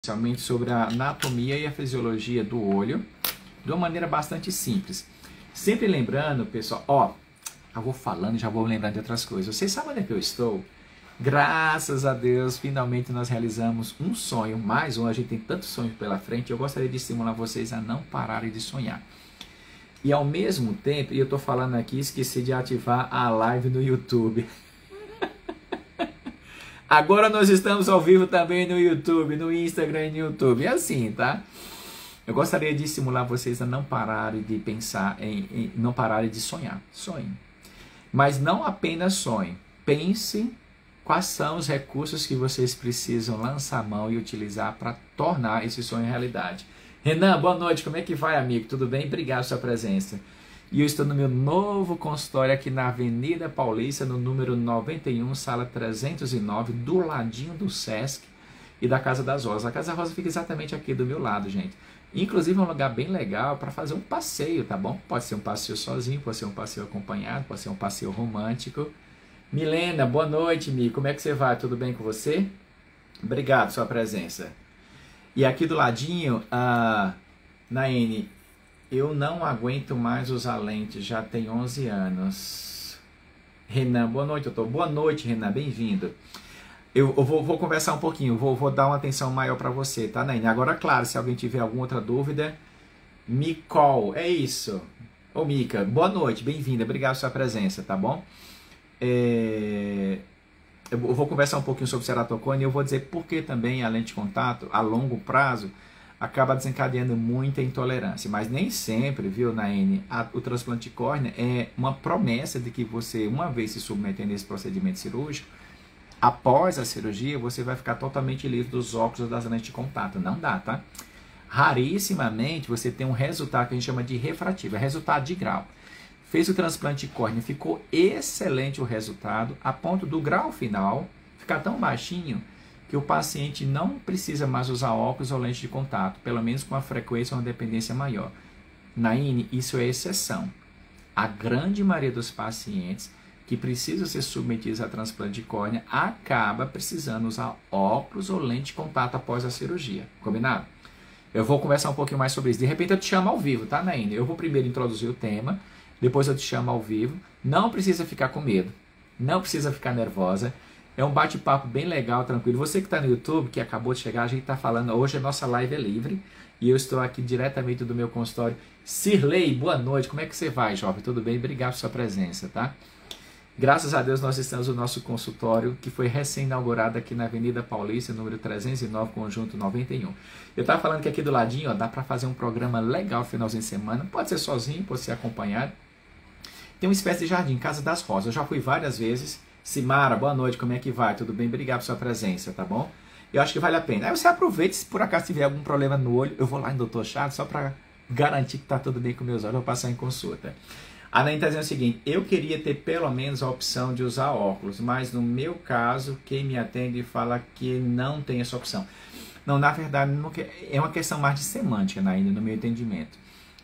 Especialmente sobre a anatomia e a fisiologia do olho, de uma maneira bastante simples. Sempre lembrando, pessoal, eu vou falando e já vou lembrando de outras coisas. Vocês sabem onde é que eu estou? Graças a Deus, finalmente nós realizamos um sonho, mais um, a gente tem tantos sonhos pela frente, eu gostaria de estimular vocês a não pararem de sonhar. E ao mesmo tempo, e eu estou falando aqui, esqueci de ativar a live no YouTube. Agora nós estamos ao vivo também no YouTube, no Instagram e no YouTube. É assim, tá? Eu gostaria de estimular vocês a não pararem de pensar, não pararem de sonhar. Sonhem. Mas não apenas sonhem. Pense quais são os recursos que vocês precisam lançar a mão e utilizar para tornar esse sonho realidade. Renan, boa noite. Como é que vai, amigo? Tudo bem? Obrigado pela sua presença. E eu estou no meu novo consultório aqui na Avenida Paulista, no número 91, sala 309, do ladinho do Sesc e da Casa das Rosas. A Casa Rosa fica exatamente aqui do meu lado, gente. Inclusive é um lugar bem legal para fazer um passeio, tá bom? Pode ser um passeio sozinho, pode ser um passeio acompanhado, pode ser um passeio romântico. Milena, boa noite, Mi. Como é que você vai? Tudo bem com você? Obrigado pela sua presença. E aqui do ladinho, Naine, eu não aguento mais usar lente, já tem 11 anos. Renan, boa noite, doutor. Boa noite, Renan, bem-vindo. Eu vou conversar um pouquinho, vou dar uma atenção maior para você, tá, Naine? Agora, claro, se alguém tiver alguma outra dúvida, me call, é isso. Ô, Mica, boa noite, bem-vinda, obrigado pela sua presença, tá bom? Eu vou conversar um pouquinho sobre ceratocone e eu vou dizer por que também a lente de contato, a longo prazo, acaba desencadeando muita intolerância, mas nem sempre, viu, Naine, o transplante de córnea é uma promessa de que você, uma vez se submetendo a esse procedimento cirúrgico, após a cirurgia, você vai ficar totalmente livre dos óculos ou das lentes de contato. Não dá, tá? Rarissimamente você tem um resultado que a gente chama de refrativo, é resultado de grau. Fez o transplante de córnea, ficou excelente o resultado, a ponto do grau final ficar tão baixinho que o paciente não precisa mais usar óculos ou lente de contato, pelo menos com uma frequência ou uma dependência maior. Naine, isso é exceção. A grande maioria dos pacientes que precisam ser submetidos a transplante de córnea acaba precisando usar óculos ou lente de contato após a cirurgia. Combinado? Eu vou conversar um pouquinho mais sobre isso. De repente eu te chamo ao vivo, tá, Naine? Eu vou primeiro introduzir o tema, depois eu te chamo ao vivo. Não precisa ficar com medo, não precisa ficar nervosa. É um bate-papo bem legal, tranquilo. Você que está no YouTube, que acabou de chegar, a gente está falando, hoje a nossa live é livre e eu estou aqui diretamente do meu consultório. Cirlei, boa noite, como é que você vai, jovem? Tudo bem? Obrigado pela sua presença, tá? Graças a Deus nós estamos no nosso consultório, que foi recém-inaugurado aqui na Avenida Paulista, número 309, conjunto 91. Eu estava falando que aqui do ladinho, ó, dá para fazer um programa legal finalzinho de semana, pode ser sozinho, pode ser acompanhado. Tem uma espécie de jardim, Casa das Rosas, eu já fui várias vezes. Simara, boa noite, como é que vai? Tudo bem? Obrigado pela sua presença, tá bom? Eu acho que vale a pena. Aí você aproveita, se por acaso tiver algum problema no olho, eu vou lá no Dr. Chaves só para garantir que tá tudo bem com meus olhos, eu vou passar em consulta. A Naine está dizendo o seguinte, eu queria ter pelo menos a opção de usar óculos, mas no meu caso, quem me atende fala que não tem essa opção. Não, na verdade, é uma questão mais de semântica, Naine, no meu entendimento.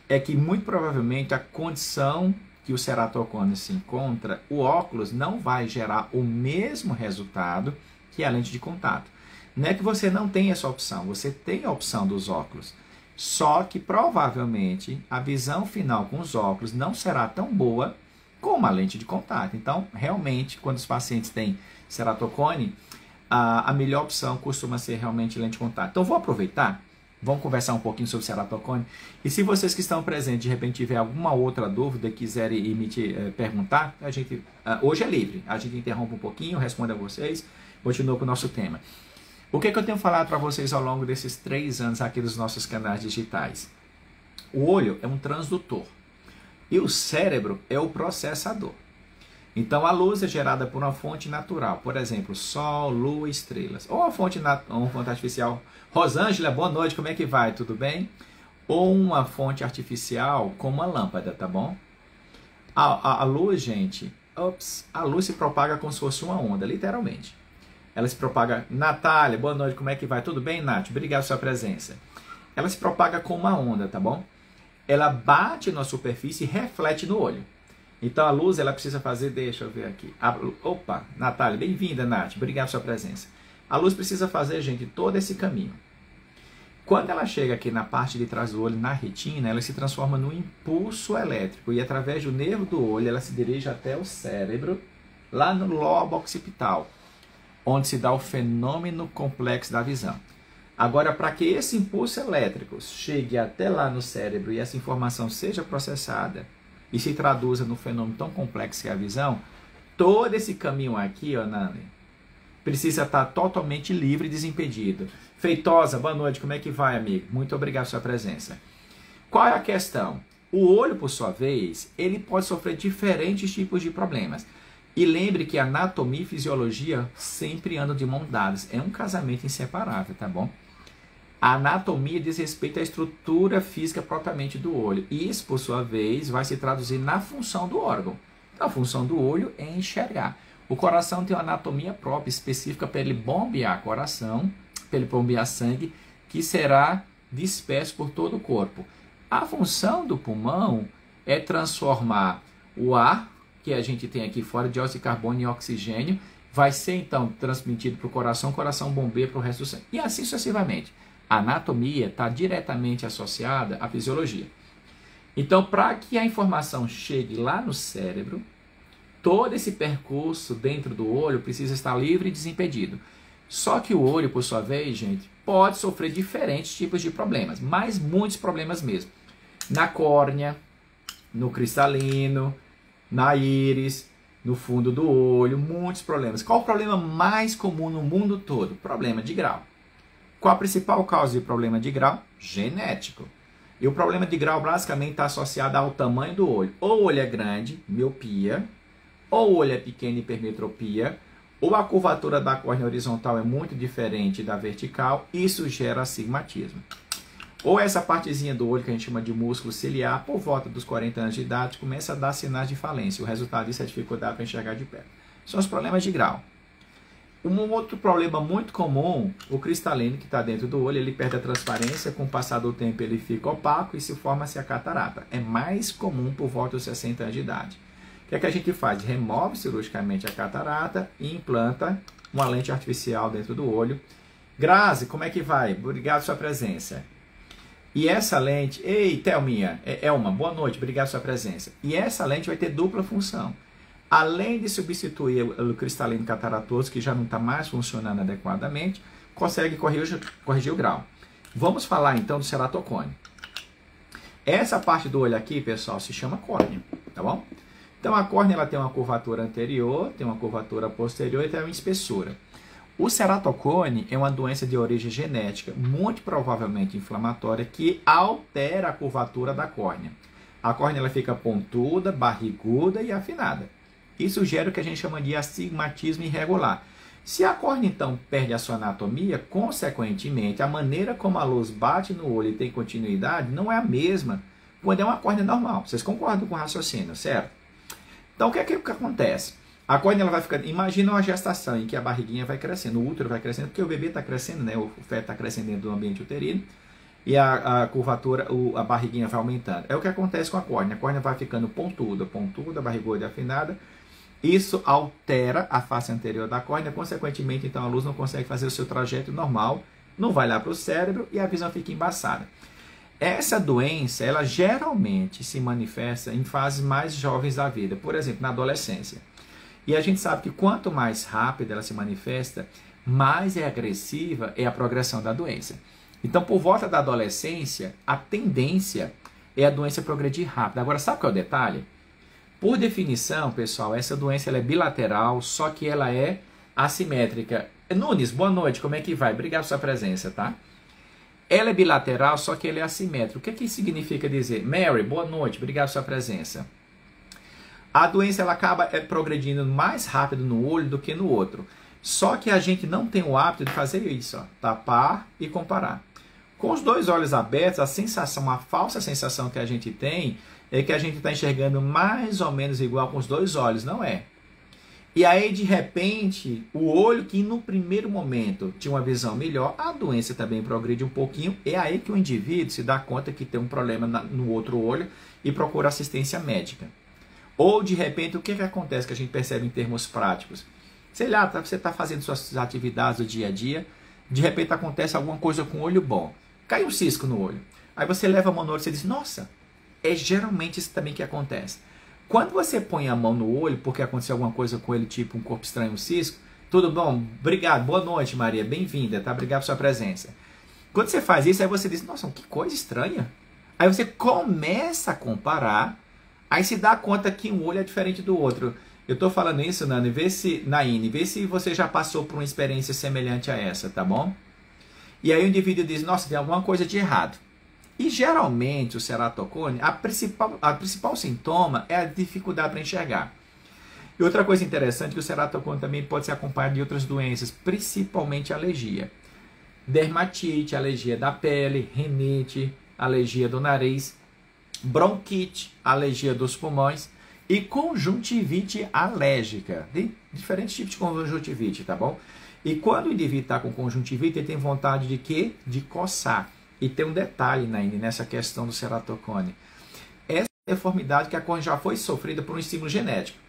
É que muito provavelmente a condição que o ceratocone se encontra, o óculos não vai gerar o mesmo resultado que a lente de contato. Não é que você não tem essa opção, você tem a opção dos óculos. Só que provavelmente a visão final com os óculos não será tão boa como a lente de contato. Então, realmente, quando os pacientes têm ceratocone, a melhor opção costuma ser realmente lente de contato. Então, vou aproveitar. Vamos conversar um pouquinho sobre ceratocone. E se vocês que estão presentes, de repente, tiver alguma outra dúvida, quiserem perguntar, a gente, hoje é livre. A gente interrompe um pouquinho, responde a vocês, continua com o nosso tema. O que eu tenho falado para vocês ao longo desses 3 anos aqui dos nossos canais digitais? O olho é um transdutor e o cérebro é o processador. Então, a luz é gerada por uma fonte natural, por exemplo, sol, lua, estrelas. Ou uma fonte artificial. Rosângela, boa noite, como é que vai? Tudo bem? Ou uma fonte artificial como uma lâmpada, tá bom? A luz, gente, a luz se propaga como se fosse uma onda, literalmente. Ela se propaga... Natália, boa noite, como é que vai? Tudo bem, Nath? Obrigado pela sua presença. Ela se propaga como uma onda, tá bom? Ela bate na superfície e reflete no olho. Então a luz ela precisa fazer, deixa eu ver aqui. Opa, Natália, bem-vinda, Nath, obrigado pela sua presença. A luz precisa fazer, gente, todo esse caminho. Quando ela chega aqui na parte de trás do olho, na retina, ela se transforma num impulso elétrico e através do nervo do olho ela se dirige até o cérebro, lá no lobo occipital, onde se dá o fenômeno complexo da visão. Agora, para que esse impulso elétrico chegue até lá no cérebro e essa informação seja processada e se traduza no fenômeno tão complexo que é a visão, todo esse caminho aqui, ó, Nani, precisa estar totalmente livre e desimpedido. Feitosa, boa noite, como é que vai, amigo? Muito obrigado pela sua presença. Qual é a questão? O olho, por sua vez, ele pode sofrer diferentes tipos de problemas. E lembre que anatomia e fisiologia sempre andam de mão dadas. É um casamento inseparável, tá bom? A anatomia diz respeito à estrutura física propriamente do olho. E isso, por sua vez, vai se traduzir na função do órgão. Então, a função do olho é enxergar. O coração tem uma anatomia própria, específica para ele bombear coração, para ele bombear sangue, que será disperso por todo o corpo. A função do pulmão é transformar o ar que a gente tem aqui fora, dióxido de carbono e oxigênio, vai ser então transmitido para o coração bombeia para o resto do sangue. E assim sucessivamente. A anatomia está diretamente associada à fisiologia. Então, para que a informação chegue lá no cérebro, todo esse percurso dentro do olho precisa estar livre e desimpedido. Só que o olho, por sua vez, gente, pode sofrer diferentes tipos de problemas, mas muitos problemas mesmo. Na córnea, no cristalino, na íris, no fundo do olho, muitos problemas. Qual o problema mais comum no mundo todo? Problema de grau. Qual a principal causa de problema de grau? Genético. E o problema de grau basicamente está associado ao tamanho do olho. Ou o olho é grande, miopia, ou o olho é pequeno, hipermetropia, ou a curvatura da córnea horizontal é muito diferente da vertical, isso gera astigmatismo. Ou essa partezinha do olho que a gente chama de músculo ciliar, por volta dos 40 anos de idade, começa a dar sinais de falência. O resultado disso é a dificuldade para enxergar de perto. São os problemas de grau. Um outro problema muito comum, o cristalino que está dentro do olho, ele perde a transparência, com o passar do tempo ele fica opaco e se forma-se a catarata. É mais comum por volta dos 60 anos de idade. O que é que a gente faz? Remove cirurgicamente a catarata e implanta uma lente artificial dentro do olho. Grazi, como é que vai? Obrigado pela sua presença. E essa lente, ei, Thelminha, Elma, boa noite, obrigado pela sua presença. E essa lente vai ter dupla função. Além de substituir o cristalino cataratoso, que já não está mais funcionando adequadamente, consegue corrigir o grau. Vamos falar então do ceratocone. Essa parte do olho aqui, pessoal, se chama córnea, tá bom? Então a córnea ela tem uma curvatura anterior, tem uma curvatura posterior e tem uma espessura. O ceratocone é uma doença de origem genética, muito provavelmente inflamatória, que altera a curvatura da córnea. A córnea ela fica pontuda, barriguda e afinada. Isso gera o que a gente chama de astigmatismo irregular. Se a córnea, então, perde a sua anatomia, consequentemente, a maneira como a luz bate no olho e tem continuidade não é a mesma quando é uma córnea normal. Vocês concordam com o raciocínio, certo? Então, o que acontece? A córnea ela vai ficando... Imagina uma gestação em que a barriguinha vai crescendo, o útero vai crescendo, porque o bebê está crescendo, né? O feto está crescendo dentro do ambiente uterino, e a curvatura, a barriguinha vai aumentando. É o que acontece com a córnea vai ficando pontuda, barriguda e afinada. Isso altera a face anterior da córnea, consequentemente, então, a luz não consegue fazer o seu trajeto normal, não vai lá para o cérebro e a visão fica embaçada. Essa doença, ela geralmente se manifesta em fases mais jovens da vida, por exemplo, na adolescência. E a gente sabe que quanto mais rápido ela se manifesta, mais agressiva é a progressão da doença. Então, por volta da adolescência, a tendência é a doença progredir rápido. Agora, sabe qual é o detalhe? Por definição, pessoal, essa doença ela é bilateral, só que ela é assimétrica. Nunes, boa noite, como é que vai? Obrigado pela sua presença, tá? Ela é bilateral, só que ela é assimétrica. O que que significa dizer? Mary, boa noite, obrigado pela sua presença. A doença ela acaba progredindo mais rápido no olho do que no outro. Só que a gente não tem o hábito de fazer isso, ó, tapar e comparar. Com os dois olhos abertos, a sensação, a falsa sensação que a gente tem é que a gente está enxergando mais ou menos igual com os dois olhos, não é? E aí, de repente, o olho que no primeiro momento tinha uma visão melhor, a doença também progride um pouquinho, é aí que o indivíduo se dá conta que tem um problema no outro olho e procura assistência médica. Ou, de repente, o que acontece que a gente percebe em termos práticos? Sei lá, você está fazendo suas atividades do dia a dia, de repente acontece alguma coisa com o olho bom. cai um cisco no olho. Aí você leva a mão no olho e você diz, nossa, é geralmente isso também que acontece. Quando você põe a mão no olho, porque aconteceu alguma coisa com ele, tipo um corpo estranho, um cisco, tudo bom? Obrigado, boa noite, Maria, bem-vinda, tá? Obrigado pela sua presença. Quando você faz isso, aí você diz, nossa, que coisa estranha. Aí você começa a comparar, aí se dá conta que um olho é diferente do outro. Eu estou falando isso, Naine, vê se você já passou por uma experiência semelhante a essa, tá bom? E aí o indivíduo diz, nossa, tem alguma coisa de errado. E geralmente o ceratocone, a principal sintoma é a dificuldade para enxergar. E outra coisa interessante é que o ceratocone também pode ser acompanhado de outras doenças, principalmente alergia. Dermatite, alergia da pele, rinite, alergia do nariz, bronquite, alergia dos pulmões e conjuntivite alérgica. Tem diferentes tipos de conjuntivite, tá bom? E quando o indivíduo está com conjuntivite, ele tem vontade de quê? De coçar. E tem um detalhe, Naine, nessa questão do ceratocone. Essa deformidade que já foi sofrida por um estímulo genético.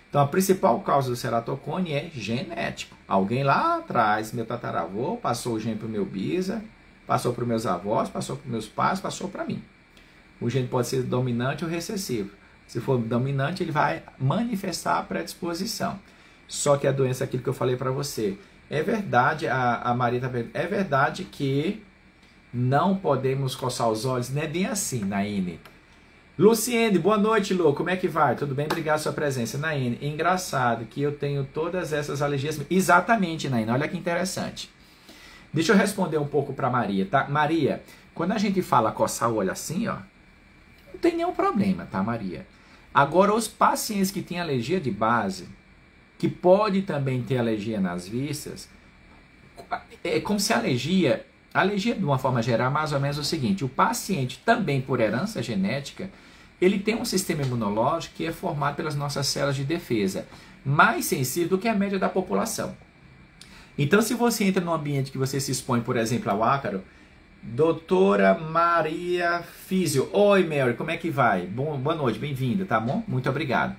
Então, a principal causa do ceratocone é genético. Alguém lá atrás, meu tataravô, passou o gene para o meu bisa, passou para os meus avós, passou para os meus pais, passou para mim. O gene pode ser dominante ou recessivo. Se for dominante, ele vai manifestar a predisposição. Só que a doença, aquilo que eu falei para você, é verdade, a Maria está perguntando, é verdade que não podemos coçar os olhos? Não é bem assim, Naine. Luciene, boa noite, Lu. Como é que vai? Tudo bem? Obrigado pela sua presença. Naine, engraçado que eu tenho todas essas alergias. Exatamente, Naine. Olha que interessante. Deixa eu responder um pouco para Maria, tá? Maria, quando a gente fala coçar o olho assim, ó, não tem nenhum problema, tá, Maria? Agora, os pacientes que têm alergia de base, que pode também ter alergia nas vistas, é como se a alergia, de uma forma geral, mais ou menos o seguinte, o paciente também por herança genética, ele tem um sistema imunológico que é formado pelas nossas células de defesa, mais sensível do que a média da população. Então, se você entra num ambiente que você se expõe, por exemplo, ao ácaro, doutora Maria Físio, oi Mary, como é que vai? Boa noite, bem-vinda, tá bom? Muito obrigado.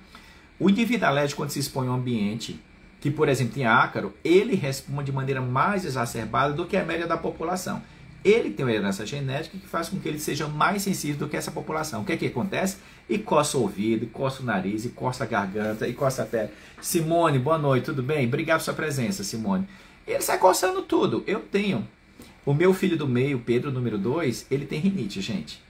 O indivíduo alérgico, quando se expõe a um ambiente que, por exemplo, tem ácaro, ele responde de maneira mais exacerbada do que a média da população. Ele tem uma herança genética que faz com que ele seja mais sensível do que essa população. O que é que acontece? E coça o ouvido, e coça o nariz, e coça a garganta, e coça a pele. Simone, boa noite, tudo bem? Obrigado pela sua presença, Simone. Ele sai coçando tudo. Eu tenho. O meu filho do meio, Pedro, número 2, ele tem rinite, gente.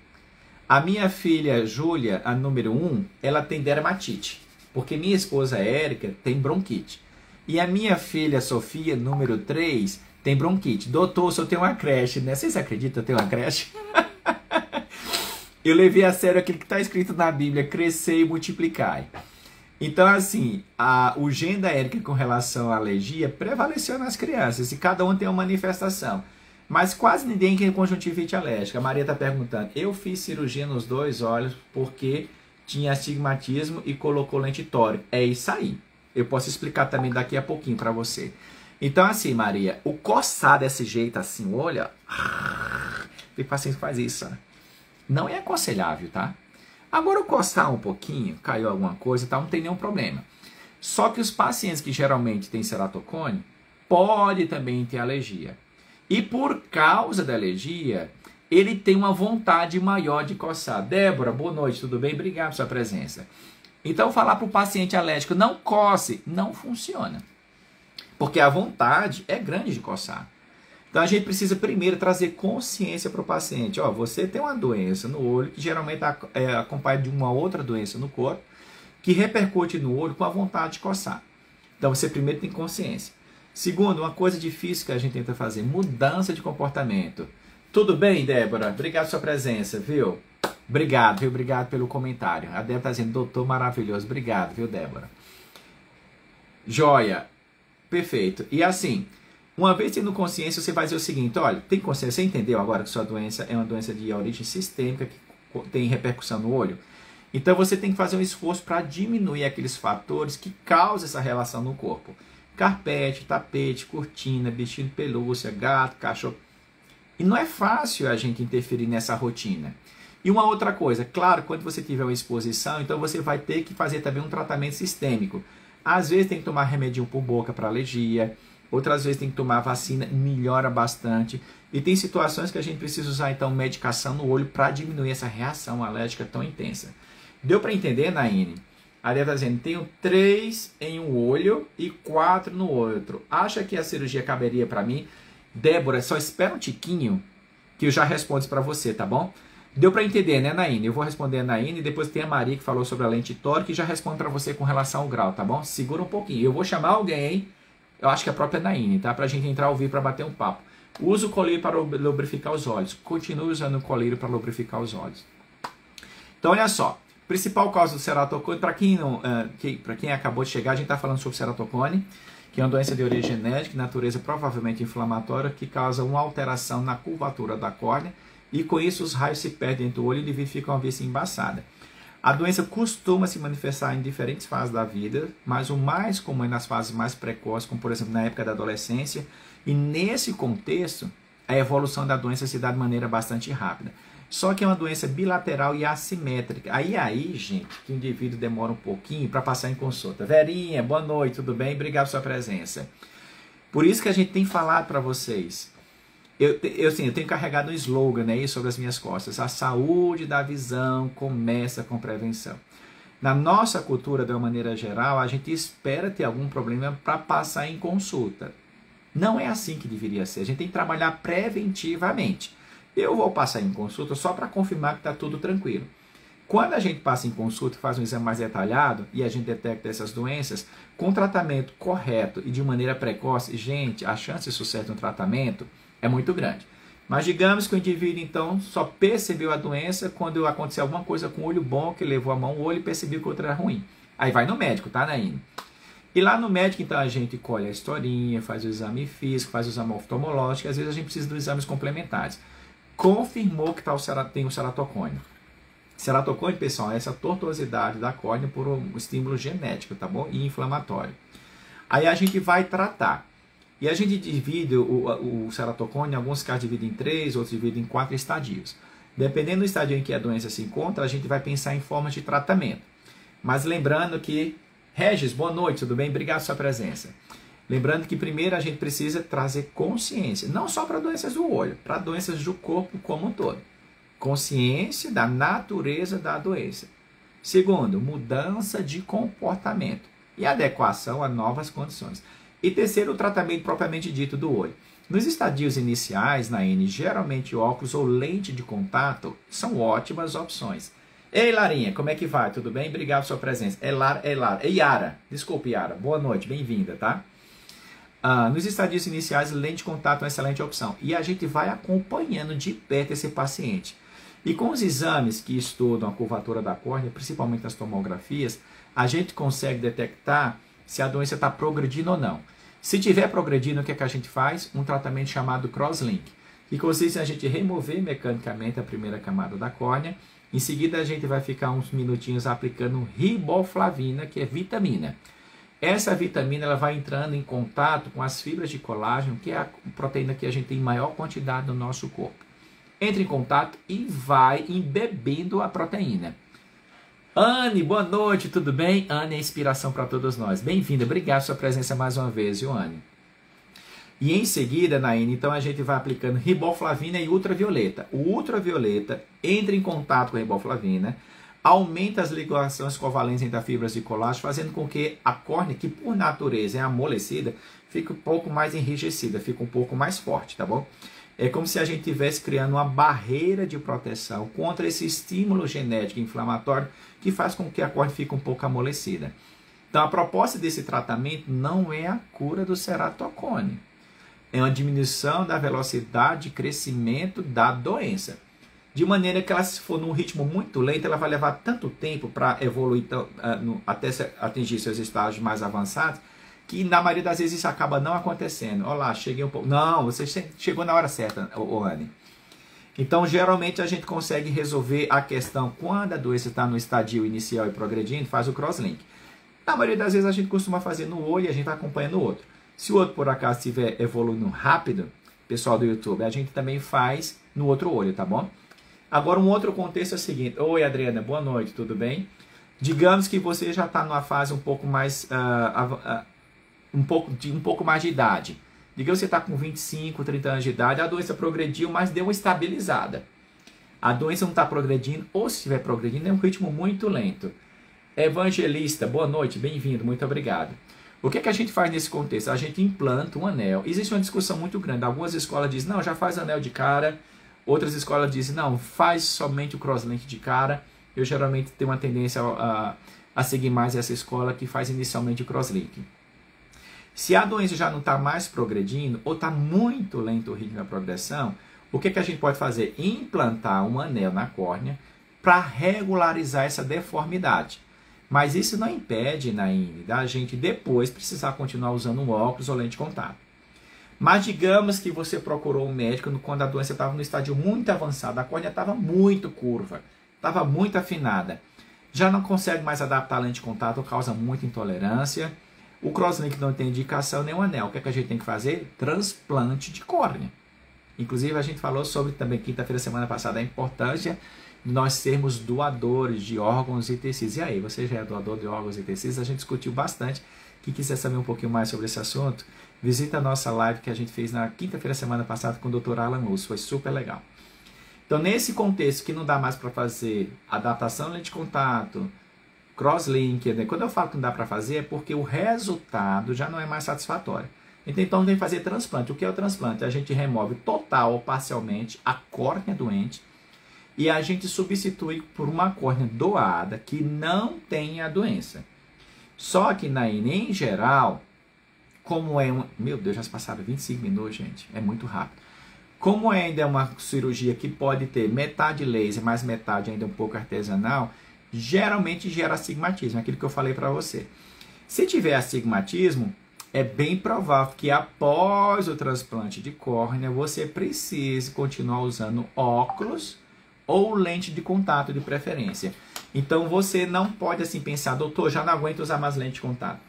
A minha filha, Júlia, a número 1, ela tem dermatite. Porque minha esposa, Érica, tem bronquite. E a minha filha, Sofia, número 3, tem bronquite. Doutor, se eu tenho uma creche, né? Vocês acreditam que eu tenho uma creche? Eu levei a sério aquilo que está escrito na Bíblia, crescer e multiplicar. Então, assim, o gene da Érica com relação à alergia prevaleceu nas crianças. E cada um tem uma manifestação. Mas quase ninguém tem conjuntivite alérgica. A Maria está perguntando, eu fiz cirurgia nos 2 olhos porque tinha astigmatismo e colocou lente tórica. É isso aí. Eu posso explicar também daqui a pouquinho para você. Então, assim, Maria, o coçar desse jeito assim, olha, tem paciente que faz isso, não é aconselhável, tá? Agora, o coçar um pouquinho, caiu alguma coisa e tal, não tem nenhum problema. Só que os pacientes que geralmente têm ceratocone, pode também ter alergia. E por causa da alergia, ele tem uma vontade maior de coçar. Débora, boa noite, tudo bem? Obrigado pela sua presença. Então, falar para o paciente alérgico, não coce, não funciona. Porque a vontade é grande de coçar. Então, a gente precisa primeiro trazer consciência para o paciente. Ó, você tem uma doença no olho, que geralmente é acompanhada de uma outra doença no corpo, que repercute no olho com a vontade de coçar. Então, você primeiro tem consciência. Segundo, uma coisa difícil que a gente tenta fazer, mudança de comportamento. Tudo bem, Débora? Obrigado pela sua presença, viu? Obrigado, viu? Obrigado pelo comentário. A Débora está dizendo, doutor maravilhoso. Obrigado, viu, Débora? Joia. Perfeito. E assim, uma vez tendo consciência, você vai dizer o seguinte, olha, tem consciência, você entendeu agora que sua doença é uma doença de origem sistêmica, que tem repercussão no olho? Então, você tem que fazer um esforço para diminuir aqueles fatores que causam essa relação no corpo. Carpete, tapete, cortina, bichinho de pelúcia, gato, cachorro. E não é fácil a gente interferir nessa rotina. E uma outra coisa, claro, quando você tiver uma exposição, então você vai ter que fazer também um tratamento sistêmico. Às vezes tem que tomar remedinho por boca para alergia, outras vezes tem que tomar vacina, melhora bastante. E tem situações que a gente precisa usar, então, medicação no olho para diminuir essa reação alérgica tão intensa. Deu para entender, Naine? A Adriana está dizendo, tenho 3 em um olho e 4 no outro. Acha que a cirurgia caberia para mim? Débora, só espera um tiquinho que eu já respondo para você, tá bom? Deu para entender, né, Naine? Eu vou responder a Naine e depois tem a Maria que falou sobre a lente tórica e já respondo para você com relação ao grau, tá bom? Segura um pouquinho. Eu vou chamar alguém, eu acho que é a própria Naine, tá? Pra gente entrar ao vivo para bater um papo. Usa o colírio para lubrificar os olhos. Continue usando o colírio para lubrificar os olhos. Então, olha só. Principal causa do ceratocone, para quem acabou de chegar, a gente está falando sobre ceratocone, que é uma doença de origem genética, de natureza provavelmente inflamatória, que causa uma alteração na curvatura da córnea, e com isso os raios se perdem dentro do olho e o indivíduo fica uma vista embaçada. A doença costuma se manifestar em diferentes fases da vida, mas o mais comum é nas fases mais precoces, como por exemplo na época da adolescência, e nesse contexto, a evolução da doença se dá de maneira bastante rápida. Só que é uma doença bilateral e assimétrica. Aí, gente, que o indivíduo demora um pouquinho para passar em consulta. Verinha, boa noite, tudo bem? Obrigado pela sua presença. Por isso que a gente tem falado para vocês. Eu tenho carregado um slogan, né, sobre as minhas costas. A saúde da visão começa com prevenção. Na nossa cultura, de uma maneira geral, a gente espera ter algum problema para passar em consulta. Não é assim que deveria ser. A gente tem que trabalhar preventivamente. Eu vou passar em consulta só para confirmar que está tudo tranquilo. Quando a gente passa em consulta e faz um exame mais detalhado e a gente detecta essas doenças, com tratamento correto e de maneira precoce, gente, a chance de sucesso no tratamento é muito grande. Mas digamos que o indivíduo, então, só percebeu a doença quando aconteceu alguma coisa com o olho bom, que levou a mão ao olho e percebeu que o outro era ruim. Aí vai no médico, tá, Naine? E lá no médico, então, a gente colhe a historinha, faz o exame físico, faz o exame oftalmológico, e às vezes a gente precisa dos exames complementares. Confirmou que tem o ceratocone. Ceratocone, pessoal, é essa tortuosidade da córnea por um estímulo genético, tá bom? E inflamatório. Aí a gente vai tratar. E a gente divide o ceratocone, em alguns casos divide em 3, outros divide em 4 estadios. Dependendo do estadio em que a doença se encontra, a gente vai pensar em formas de tratamento. Mas lembrando que... Regis, boa noite, tudo bem? Obrigado pela sua presença. Lembrando que primeiro a gente precisa trazer consciência, não só para doenças do olho, para doenças do corpo como um todo. Consciência da natureza da doença. Segundo, mudança de comportamento e adequação a novas condições. E terceiro, o tratamento propriamente dito do olho. Nos estadios iniciais, Naine, geralmente óculos ou lente de contato são ótimas opções. Ei, Larinha, como é que vai? Tudo bem? Obrigado pela sua presença. Yara, desculpe, Yara. Boa noite, bem-vinda, tá? Nos estadios iniciais, lente de contato é uma excelente opção. E a gente vai acompanhando de perto esse paciente. E com os exames que estudam a curvatura da córnea, principalmente as tomografias, a gente consegue detectar se a doença está progredindo ou não. Se estiver progredindo, o que é que a gente faz? Um tratamento chamado crosslink, que consiste em a gente remover mecanicamente a primeira camada da córnea. Em seguida, a gente vai ficar uns minutinhos aplicando riboflavina, que é vitamina. Essa vitamina ela vai entrando em contato com as fibras de colágeno, que é a proteína que a gente tem em maior quantidade no nosso corpo. Entra em contato e vai embebendo a proteína. Anne, boa noite, tudo bem? Anne é inspiração para todos nós. Bem-vinda, obrigado pela sua presença mais uma vez, viu, Anne? E em seguida, Naine, então a gente vai aplicando riboflavina e ultravioleta. O ultravioleta entra em contato com a riboflavina, aumenta as ligações covalentes entre as fibras de colágeno, fazendo com que a córnea, que por natureza é amolecida, fique um pouco mais enrijecida, fique um pouco mais forte, tá bom? É como se a gente estivesse criando uma barreira de proteção contra esse estímulo genético inflamatório que faz com que a córnea fique um pouco amolecida. Então, a proposta desse tratamento não é a cura do ceratocone. É uma diminuição da velocidade de crescimento da doença. De maneira que ela, se for num ritmo muito lento, ela vai levar tanto tempo para evoluir até atingir seus estágios mais avançados, que na maioria das vezes isso acaba não acontecendo. Olá, cheguei um pouco. Não, você chegou na hora certa, Anne. Então, geralmente a gente consegue resolver a questão quando a doença está no estadio inicial e progredindo, faz o crosslink. Na maioria das vezes a gente costuma fazer no olho e a gente vai acompanhando o outro. Se o outro por acaso estiver evoluindo rápido, pessoal do YouTube, a gente também faz no outro olho, tá bom? Agora, um outro contexto é o seguinte. Oi, Adriana, boa noite, tudo bem? Digamos que você já está numa fase um pouco mais, um pouco mais de idade. Digamos que você está com 25, 30 anos de idade, a doença progrediu, mas deu uma estabilizada. A doença não está progredindo, ou se estiver progredindo, é um ritmo muito lento. Evangelista, boa noite, bem-vindo, muito obrigado. O que é que a gente faz nesse contexto? A gente implanta um anel. Existe uma discussão muito grande. Algumas escolas dizem, não, já faz anel de cara. Outras escolas dizem, não, faz somente o crosslink de cara. Eu geralmente tenho uma tendência a seguir mais essa escola que faz inicialmente o crosslink. Se a doença já não está mais progredindo, ou está muito lento o ritmo da progressão, o que é que a gente pode fazer? Implantar um anel na córnea para regularizar essa deformidade. Mas isso não impede, Naine, da gente depois precisar continuar usando um óculos ou lente de contato. Mas digamos que você procurou um médico quando a doença estava no estágio muito avançado, a córnea estava muito curva, estava muito afinada. Já não consegue mais adaptar a lente de contato, causa muita intolerância. O crosslink não tem indicação nem o anel. O que é que a gente tem que fazer? Transplante de córnea. Inclusive a gente falou sobre também quinta-feira, semana passada, a importância de nós sermos doadores de órgãos e tecidos. E aí, você já é doador de órgãos e tecidos? A gente discutiu bastante. Quem quiser saber um pouquinho mais sobre esse assunto, visita a nossa live que a gente fez na quinta-feira, semana passada, com o Dr. Alan Luz. Foi super legal. Então, nesse contexto que não dá mais para fazer adaptação lente de contato, crosslink, né? Quando eu falo que não dá para fazer, é porque o resultado já não é mais satisfatório. Então, tem que fazer transplante. O que é o transplante? A gente remove total ou parcialmente a córnea doente e a gente substitui por uma córnea doada que não tem a doença. Só que, em geral, como é uma... Meu Deus, já se passaram 25 minutos, gente. É muito rápido. Como ainda é uma cirurgia que pode ter metade laser, mais metade ainda um pouco artesanal, geralmente gera astigmatismo, aquilo que eu falei para você. Se tiver astigmatismo, é bem provável que após o transplante de córnea, você precise continuar usando óculos ou lente de contato de preferência. Então você não pode assim pensar, doutor, já não aguento usar mais lente de contato.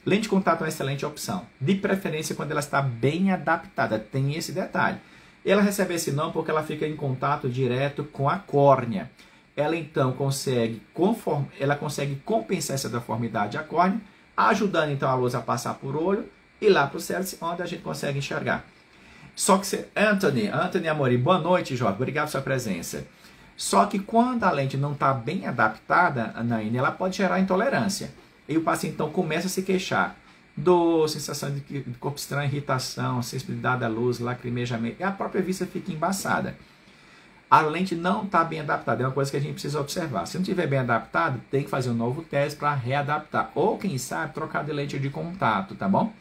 Lente de contato é uma excelente opção, de preferência quando ela está bem adaptada, tem esse detalhe. Ela recebe esse nome porque ela fica em contato direto com a córnea. Ela então consegue compensar essa deformidade da córnea, ajudando então a luz a passar por olho e lá para o cérebro, onde a gente consegue enxergar. Só que Anthony Amorim, boa noite, Jorge, obrigado pela sua presença. Só que quando a lente não está bem adaptada, Naine, ela pode gerar intolerância. E o paciente então começa a se queixar. Dor, sensação de corpo estranho, irritação, sensibilidade à luz, lacrimejamento. E a própria vista fica embaçada. A lente não está bem adaptada. É uma coisa que a gente precisa observar. Se não estiver bem adaptado, tem que fazer um novo teste para readaptar. Ou, quem sabe, trocar de lente de contato, tá bom?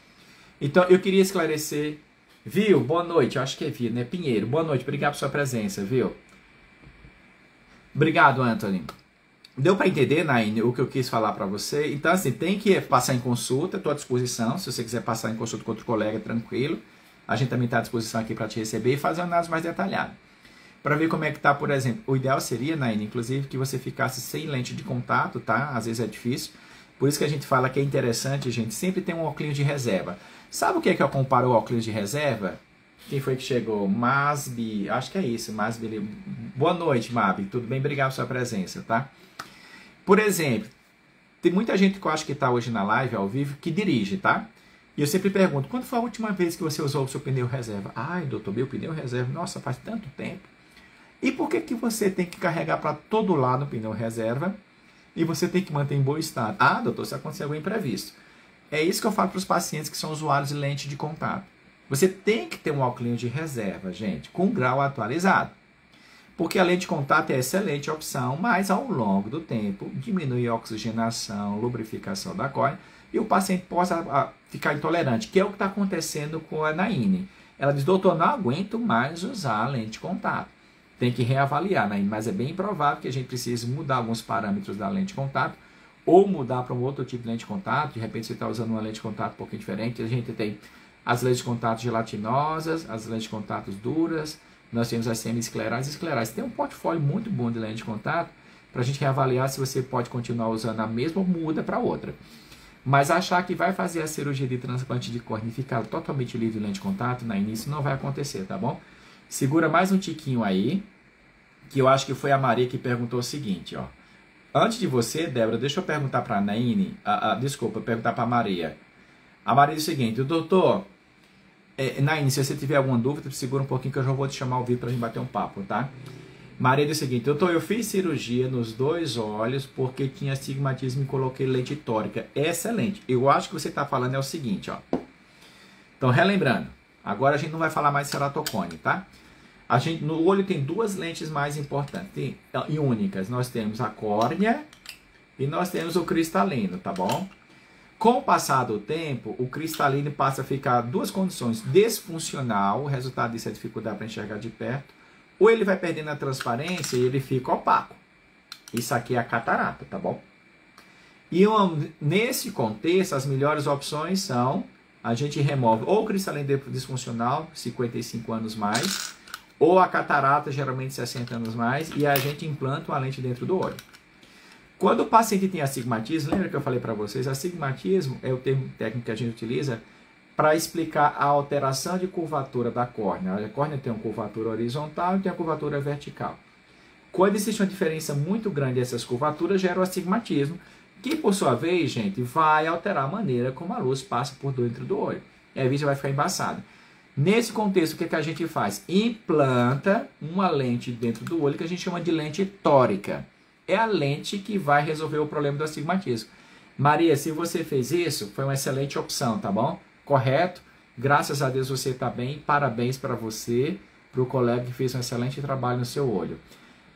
Então, eu queria esclarecer. Viu? Boa noite. Eu acho que é Viu, né? Pinheiro. Boa noite. Obrigado pela sua presença, viu? Obrigado, Anthony. Deu para entender, Naine, o que eu quis falar para você? Então, assim, tem que passar em consulta, estou à disposição. Se você quiser passar em consulta com outro colega, tranquilo. A gente também está à disposição aqui para te receber e fazer uma análise mais detalhada. Para ver como é que está, por exemplo, o ideal seria, Naine, inclusive, que você ficasse sem lente de contato, tá? Às vezes é difícil. Por isso que a gente fala que é interessante, gente, sempre ter um óculos de reserva. Sabe o que é que eu comparo o óculos de reserva? Quem foi que chegou? Masbi, acho que é isso, Masbi. Boa noite, Mabi, tudo bem? Obrigado pela sua presença, tá? Por exemplo, tem muita gente que eu acho que está hoje na live, ao vivo, que dirige, tá? E eu sempre pergunto, quando foi a última vez que você usou o seu pneu reserva? Ai, doutor, meu pneu reserva, nossa, faz tanto tempo. E por que você tem que carregar para todo lado o pneu reserva e você tem que manter em bom estado? Ah, doutor, se acontecer algum imprevisto. É isso que eu falo para os pacientes que são usuários de lente de contato. Você tem que ter um óculos de reserva, gente, com grau atualizado. Porque a lente de contato é excelente opção, mas ao longo do tempo diminui a oxigenação, lubrificação da córnea e o paciente possa ficar intolerante, que é o que está acontecendo com a Naine. Ela diz, doutor, não aguento mais usar a lente de contato. Tem que reavaliar, Naine, mas é bem provável que a gente precise mudar alguns parâmetros da lente de contato ou mudar para um outro tipo de lente de contato. De repente você está usando uma lente de contato um pouquinho diferente. A gente tem as lentes de contato gelatinosas, as lentes de contato duras, nós temos as semi-esclerais e esclerais. Tem um portfólio muito bom de lente de contato para a gente reavaliar se você pode continuar usando a mesma ou muda para outra. Mas achar que vai fazer a cirurgia de transplante de córnea e ficar totalmente livre de lente de contato, no início não vai acontecer, tá bom? Segura mais um tiquinho aí, que eu acho que foi a Maria que perguntou o seguinte, ó. Antes de você, Débora, deixa eu perguntar para a Naine, perguntar para a Maria. A Maria diz o seguinte, doutor, Naine, se você tiver alguma dúvida, segura um pouquinho que eu já vou te chamar ao vivo pra gente bater um papo, tá? Maria diz o seguinte: doutor, eu fiz cirurgia nos 2 olhos porque tinha astigmatismo e coloquei lente tórica. Excelente. Eu acho que você está falando é o seguinte, ó. Então, relembrando, agora a gente não vai falar mais de ceratocone, tá? No olho tem 2 lentes mais importantes e únicas. Nós temos a córnea e nós temos o cristalino, tá bom? Com o passar do tempo, o cristalino passa a ficar 2 condições: desfuncional, o resultado disso é dificuldade para enxergar de perto, ou ele vai perdendo a transparência e ele fica opaco. Isso aqui é a catarata, tá bom? E nesse contexto, as melhores opções são: a gente remove ou o cristalino disfuncional, 55 anos mais, ou a catarata, geralmente 60 anos mais, e a gente implanta uma lente dentro do olho. Quando o paciente tem astigmatismo, lembra que eu falei para vocês? Astigmatismo é o termo técnico que a gente utiliza para explicar a alteração de curvatura da córnea. A córnea tem uma curvatura horizontal e tem uma curvatura vertical. Quando existe uma diferença muito grande dessas curvaturas, gera o astigmatismo, que por sua vez, gente, vai alterar a maneira como a luz passa por dentro do olho. E a vista vai ficar embaçada. Nesse contexto, o que a gente faz? Implanta uma lente dentro do olho que a gente chama de lente tórica. É a lente que vai resolver o problema do astigmatismo. Maria, se você fez isso, foi uma excelente opção, tá bom? Correto? Graças a Deus você está bem. Parabéns para você, para o colega que fez um excelente trabalho no seu olho.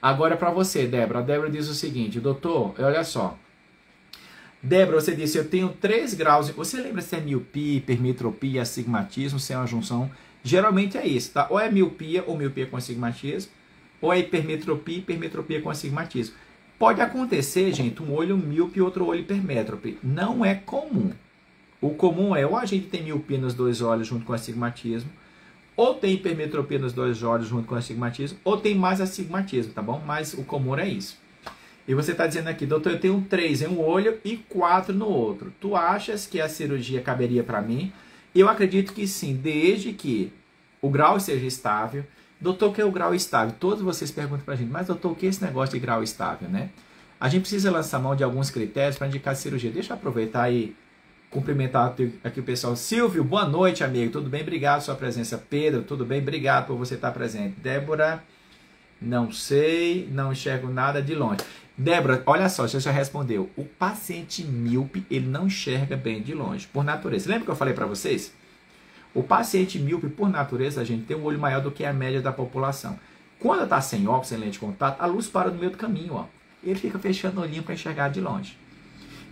Agora para você, Débora. A Débora diz o seguinte: doutor, olha só. Débora, você disse, eu tenho 3 graus. Você lembra se é miopia, hipermetropia, astigmatismo, se é uma junção? Geralmente é isso, tá? Ou é miopia ou miopia com astigmatismo, ou é hipermetropia, hipermetropia com astigmatismo. Pode acontecer, gente, um olho míope e outro olho hipermétrope. Não é comum. O comum é ou a gente tem miopia nos 2 olhos junto com astigmatismo, ou tem hipermetropia nos 2 olhos junto com astigmatismo, ou tem mais astigmatismo, tá bom? Mas o comum é isso. E você está dizendo aqui, doutor, eu tenho 3 em um olho e 4 no outro. Tu achas que a cirurgia caberia para mim? Eu acredito que sim, desde que o grau seja estável. Doutor, o que é o grau estável? Todos vocês perguntam para a gente, mas doutor, o que é esse negócio de grau estável, né? A gente precisa lançar mão de alguns critérios para indicar a cirurgia. Deixa eu aproveitar e cumprimentar aqui o pessoal. Silvio, boa noite, amigo. Tudo bem? Obrigado pela sua presença. Pedro, tudo bem? Obrigado por você estar presente. Débora, não sei, não enxergo nada de longe. Débora, olha só, você já respondeu. O paciente míope, ele não enxerga bem de longe, por natureza. Lembra que eu falei para vocês? O paciente míope, por natureza, a gente tem um olho maior do que a média da população. Quando está sem óculos, sem lente de contato, a luz para no meio do caminho, ó. Ele fica fechando o olhinho para enxergar de longe.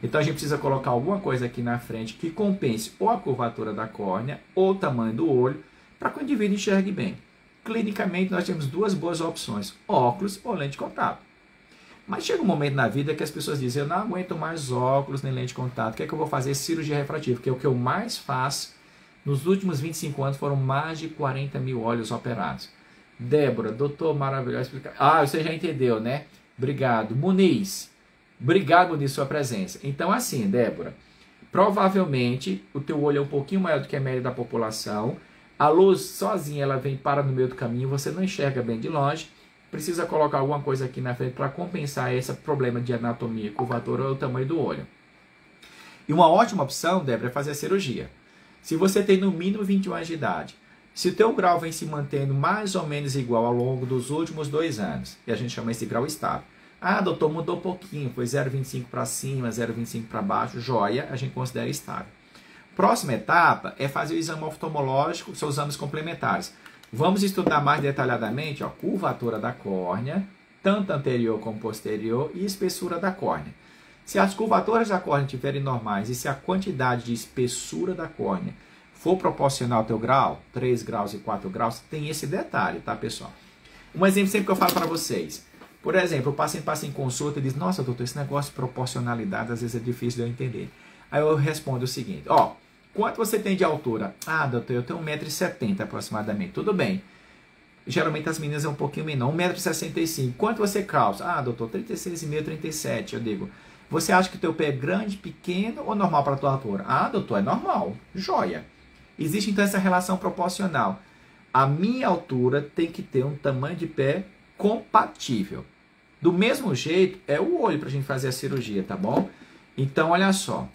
Então a gente precisa colocar alguma coisa aqui na frente que compense ou a curvatura da córnea ou o tamanho do olho para que o indivíduo enxergue bem. Clinicamente, nós temos 2 boas opções, óculos ou lente de contato. Mas chega um momento na vida que as pessoas dizem, eu não aguento mais óculos nem lente de contato, o que é que eu vou fazer? Cirurgia refrativa, que é o que eu mais faço. Nos últimos 25 anos foram mais de 40 mil olhos operados. Débora, doutor, maravilhoso explicar. Ah, você já entendeu, né? Obrigado. Muniz, obrigado, Muniz, sua presença. Então, assim, Débora, provavelmente o teu olho é um pouquinho maior do que a média da população. A luz sozinha, ela vem para no meio do caminho, você não enxerga bem de longe. Precisa colocar alguma coisa aqui na frente para compensar esse problema de anatomia, curvatura ou o tamanho do olho. E uma ótima opção, Débora, é fazer a cirurgia. Se você tem no mínimo 21 anos de idade, se o teu grau vem se mantendo mais ou menos igual ao longo dos últimos 2 anos, e a gente chama esse grau estável. Ah, doutor, mudou um pouquinho, foi 0,25 para cima, 0,25 para baixo, joia, a gente considera estável. Próxima etapa é fazer o exame oftalmológico, seus exames complementares. Vamos estudar mais detalhadamente a curvatura da córnea, tanto anterior como posterior, e espessura da córnea. Se as curvaturas da córnea estiverem normais e se a quantidade de espessura da córnea for proporcional ao teu grau, 3 graus e 4 graus, tem esse detalhe, tá, pessoal? Um exemplo sempre que eu falo para vocês. Por exemplo, o paciente passa em consulta e diz, nossa, doutor, esse negócio de proporcionalidade às vezes é difícil de eu entender. Aí eu respondo o seguinte, ó, quanto você tem de altura? Ah, doutor, eu tenho 1,70 m aproximadamente. Tudo bem. Geralmente as meninas é um pouquinho menor, 1,65 m. Quanto você calça? Ah, doutor, 36,5, 37. Eu digo, você acha que o teu pé é grande, pequeno ou normal para a tua altura? Ah, doutor, é normal. Joia. Existe então essa relação proporcional. A minha altura tem que ter um tamanho de pé compatível. Do mesmo jeito, é o olho para a gente fazer a cirurgia, tá bom? Então, olha só.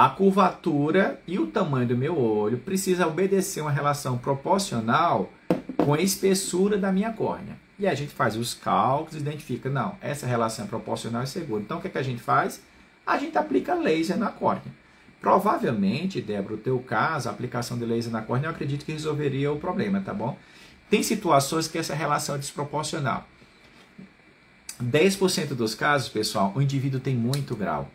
A curvatura e o tamanho do meu olho precisa obedecer uma relação proporcional com a espessura da minha córnea. E a gente faz os cálculos e identifica, não, essa relação é proporcional e segura. Então, o que é que a gente faz? A gente aplica laser na córnea. Provavelmente, Débora, o teu caso, a aplicação de laser na córnea, eu acredito que resolveria o problema, tá bom? Tem situações que essa relação é desproporcional. 10% dos casos, pessoal, o indivíduo tem muito grau.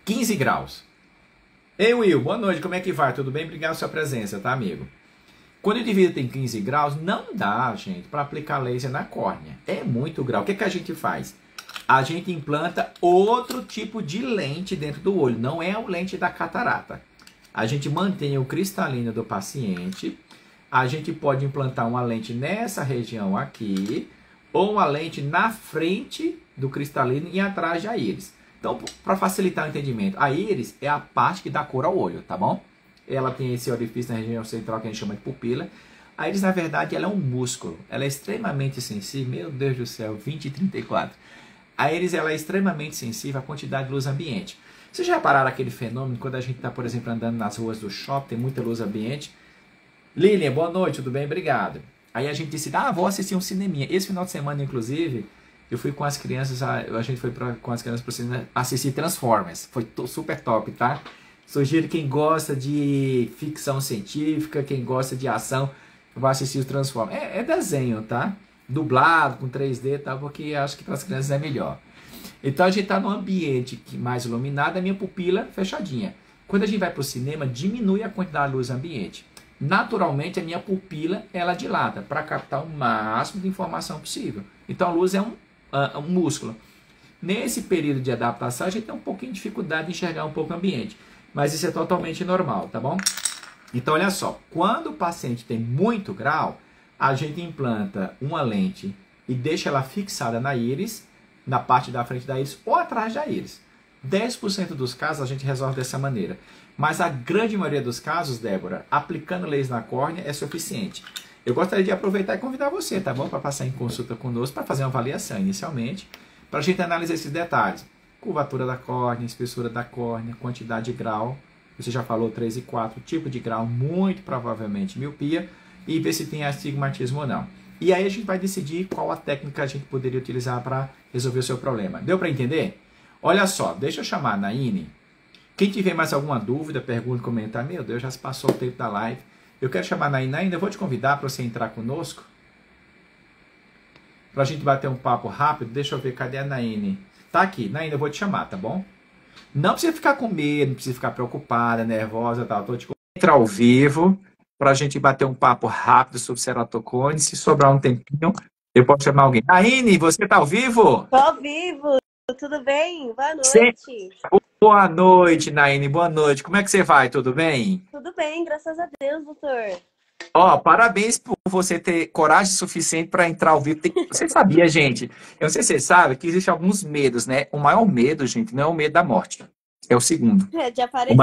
15 graus. Ei, Will, boa noite, como é que vai? Tudo bem? Obrigado pela sua presença, tá, amigo? Quando o indivíduo tem 15 graus, não dá, gente, para aplicar laser na córnea. É muito grau. O que a gente faz? A gente implanta outro tipo de lente dentro do olho. Não é a lente da catarata. A gente mantém o cristalino do paciente. A gente pode implantar uma lente nessa região aqui, ou uma lente na frente do cristalino e atrás da íris. Então, para facilitar o entendimento, a íris é a parte que dá cor ao olho, tá bom? Ela tem esse orifício na região central que a gente chama de pupila. A íris, na verdade, ela é um músculo. Ela é extremamente sensível. Meu Deus do céu, 20 e 34. A íris ela é extremamente sensível à quantidade de luz ambiente. Vocês já repararam aquele fenômeno quando a gente está, por exemplo, andando nas ruas do shopping, tem muita luz ambiente? Lilian, boa noite, tudo bem? Obrigado. Aí a gente disse, vou assistir um cineminha. Esse final de semana, inclusive, eu fui com as crianças, a gente foi com as crianças para o cinema assistir Transformers. Foi super top, tá? Sugiro quem gosta de ficção científica, quem gosta de ação, vai assistir o Transformers. É desenho, tá? Dublado, com 3D e tal, porque acho que para as crianças é melhor. Então a gente está num ambiente mais iluminado, a minha pupila fechadinha. Quando a gente vai para o cinema, diminui a quantidade de luz ambiente. Naturalmente, a minha pupila, ela dilata para captar o máximo de informação possível. Então, a luz é um músculo. Nesse período de adaptação, a gente tem um pouquinho de dificuldade de enxergar um pouco o ambiente. Mas isso é totalmente normal, tá bom? Então, olha só. Quando o paciente tem muito grau, a gente implanta uma lente e deixa ela fixada na íris, na parte da frente da íris ou atrás da íris. 10% dos casos a gente resolve dessa maneira. Mas a grande maioria dos casos, Débora, aplicando laser na córnea é suficiente. Eu gostaria de aproveitar e convidar você, tá bom? Para passar em consulta conosco, para fazer uma avaliação inicialmente, para a gente analisar esses detalhes. Curvatura da córnea, espessura da córnea, quantidade de grau. Você já falou 3 e 4, tipo de grau, muito provavelmente miopia, e ver se tem astigmatismo ou não. E aí a gente vai decidir qual a técnica a gente poderia utilizar para resolver o seu problema. Deu para entender? Olha só, deixa eu chamar a Naine. Quem tiver mais alguma dúvida, pergunta, comentar. Meu Deus, já se passou o tempo da live. Eu quero chamar a Naine. Naine, eu vou te convidar para você entrar conosco. Para a gente bater um papo rápido. Deixa eu ver, cadê a Naine? Tá aqui. Naine, eu vou te chamar, tá bom? Não precisa ficar com medo, não precisa ficar preocupada, nervosa, tal. Tô te convidando a entrar ao vivo para a gente bater um papo rápido sobre ceratocone. Se sobrar um tempinho, eu posso chamar alguém. Naine, você tá ao vivo? Tô ao vivo. Tudo bem? Boa noite. Sim. Boa noite, Naine. Boa noite. Como é que você vai? Tudo bem? Tudo bem, graças a Deus, doutor. Parabéns por você ter coragem suficiente para entrar ao vivo. Você sabia, gente? Eu não sei se você sabe que existem alguns medos, né? O maior medo, gente, não é o medo da morte. É o segundo. De aparecer.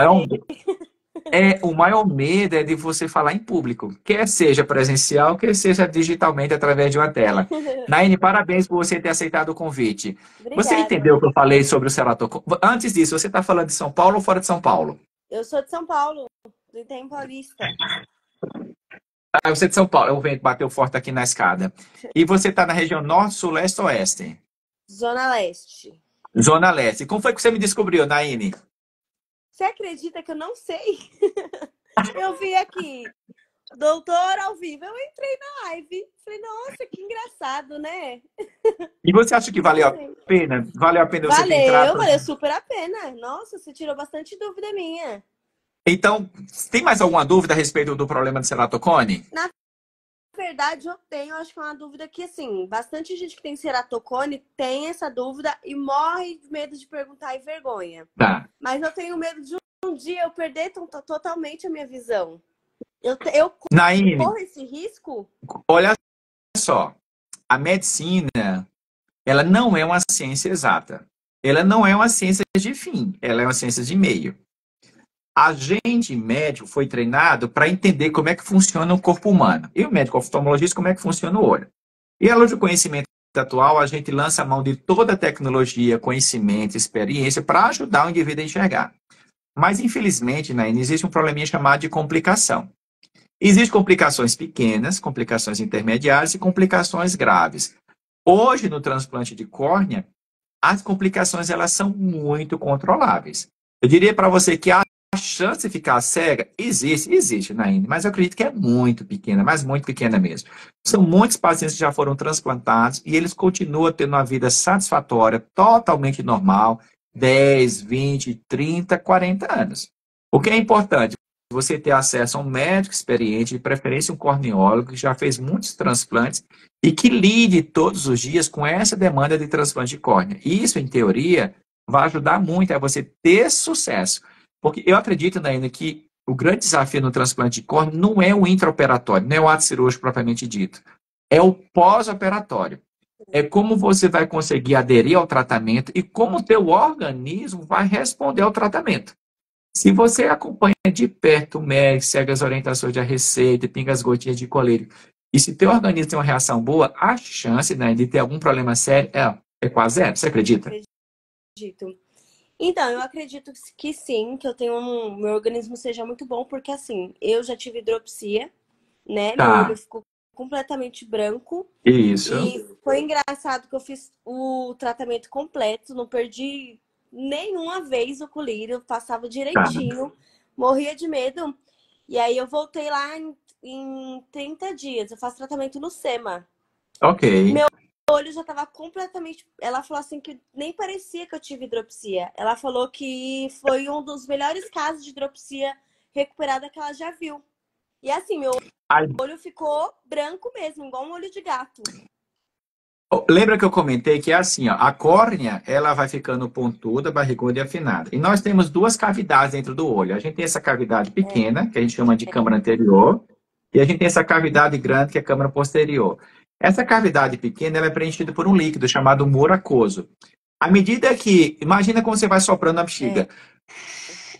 O maior medo é de você falar em público. Quer seja presencial, quer seja digitalmente através de uma tela. Naine, parabéns por você ter aceitado o convite. Obrigada. Você entendeu o que eu falei sobre o ceratocone? Antes disso, você está falando de São Paulo ou fora de São Paulo? Eu sou de São Paulo, do Itaim Paulista. Você é de São Paulo. O vento bateu forte aqui na escada. E você está na região norte, sul, leste ou oeste? Zona Leste. Zona leste. Como foi que você me descobriu, Naine? Você acredita que eu não sei? Eu vi aqui, doutor ao vivo. Eu entrei na live. Falei, nossa, que engraçado, né? E você acha que valeu a pena? Valeu a pena você ter entrado? Valeu super a pena. Nossa, você tirou bastante dúvida minha. Então, tem mais alguma dúvida a respeito do problema de ceratocone? Na verdade, eu tenho, acho que é uma dúvida que, assim, bastante gente que tem ceratocone tem essa dúvida e morre de medo de perguntar e vergonha. Tá. Mas eu tenho medo de um dia eu perder totalmente a minha visão. Eu Naine, corro esse risco? olha só, a medicina, ela não é uma ciência exata. Ela não é uma ciência de fim, ela é uma ciência de meio. A gente, médico, foi treinado para entender como é que funciona o corpo humano. E o médico oftalmologista, como é que funciona o olho. E a luz do conhecimento atual, a gente lança a mão de toda a tecnologia, conhecimento, experiência para ajudar o indivíduo a enxergar. Mas, infelizmente, Naine, existe um probleminha chamado de complicação. Existem complicações pequenas, complicações intermediárias e complicações graves. Hoje, no transplante de córnea, as complicações elas são muito controláveis. Eu diria para você que a chance de ficar cega existe, Naine, mas eu acredito que é muito pequena, mas muito pequena mesmo. São muitos pacientes que já foram transplantados e eles continuam tendo uma vida satisfatória, totalmente normal, 10, 20, 30, 40 anos. O que é importante? Você ter acesso a um médico experiente, de preferência um corneólogo, que já fez muitos transplantes e que lide todos os dias com essa demanda de transplante de córnea. Isso, em teoria, vai ajudar muito a você ter sucesso. Porque eu acredito, Naina, que o grande desafio no transplante de córnea não é o intraoperatório, não é o ato cirúrgico propriamente dito. É o pós-operatório. É como você vai conseguir aderir ao tratamento e como o teu organismo vai responder ao tratamento. Se você acompanha de perto o médico, segue as orientações da receita, pinga as gotinhas de colírio, e se teu organismo tem uma reação boa, a chance, né, de ter algum problema sério é quase zero. Você acredita? Acredito. Então, eu acredito que sim, que eu tenho meu organismo seja muito bom, porque assim, eu já tive hidropsia, né? Meu olho ficou completamente branco. Isso. E foi engraçado que eu fiz o tratamento completo, não perdi nenhuma vez o colírio, passava direitinho, morria de medo. E aí eu voltei lá em 30 dias, eu faço tratamento no SEMA. Ok. Meu olho já estava completamente... Ela falou assim que nem parecia que eu tive hidropsia. Ela falou que foi um dos melhores casos de hidropsia recuperada que ela já viu. E assim, meu olho ficou branco mesmo, igual um olho de gato. Lembra que eu comentei que é assim, ó, a córnea ela vai ficando pontuda, barriguda e afinada. E nós temos duas cavidades dentro do olho. A gente tem essa cavidade pequena, que a gente chama de câmara anterior, e a gente tem essa cavidade grande, que é a câmara posterior. Essa cavidade pequena ela é preenchida por um líquido chamado humor aquoso. À medida que... Imagina como você vai soprando a bexiga.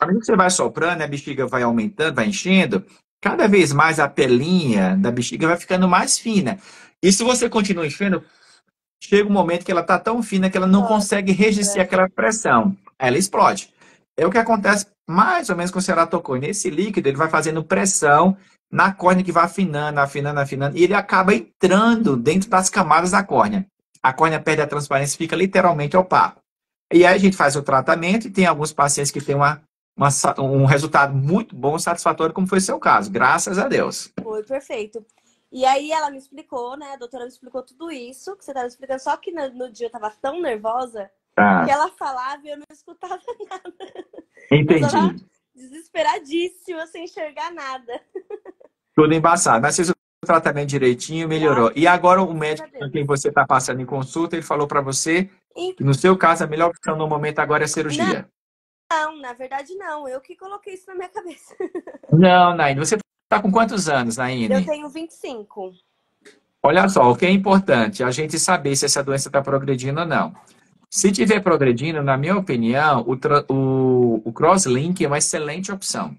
À medida que você vai soprando, a bexiga vai aumentando, vai enchendo, cada vez mais a pelinha da bexiga vai ficando mais fina. E se você continua enchendo, chega um momento que ela está tão fina que ela não consegue resistir àquela pressão. Ela explode. É o que acontece mais ou menos com o ceratocone. Esse líquido ele vai fazendo pressão na córnea que vai afinando, afinando, afinando, e ele acaba entrando dentro das camadas da córnea. A córnea perde a transparência e fica literalmente opaco. E aí a gente faz o tratamento e tem alguns pacientes que têm um resultado muito bom, satisfatório, como foi o seu caso. Graças a Deus. Foi perfeito. E aí ela me explicou, né? A doutora me explicou tudo isso que você estava explicando. Só que no dia eu estava tão nervosa que ela falava e eu não escutava nada. Entendi. Eu tava desesperadíssima, sem enxergar nada. Tudo embaçado. Mas fez o tratamento direitinho, melhorou. E agora o médico com quem você está passando em consulta, ele falou para você que no seu caso a melhor opção no momento agora é a cirurgia. Não, na verdade não. Eu que coloquei isso na minha cabeça. Não, Naine. Você está com quantos anos, Naine? Eu tenho 25. Olha só, o que é importante, a gente saber se essa doença está progredindo ou não. Se estiver progredindo, na minha opinião, o crosslink é uma excelente opção.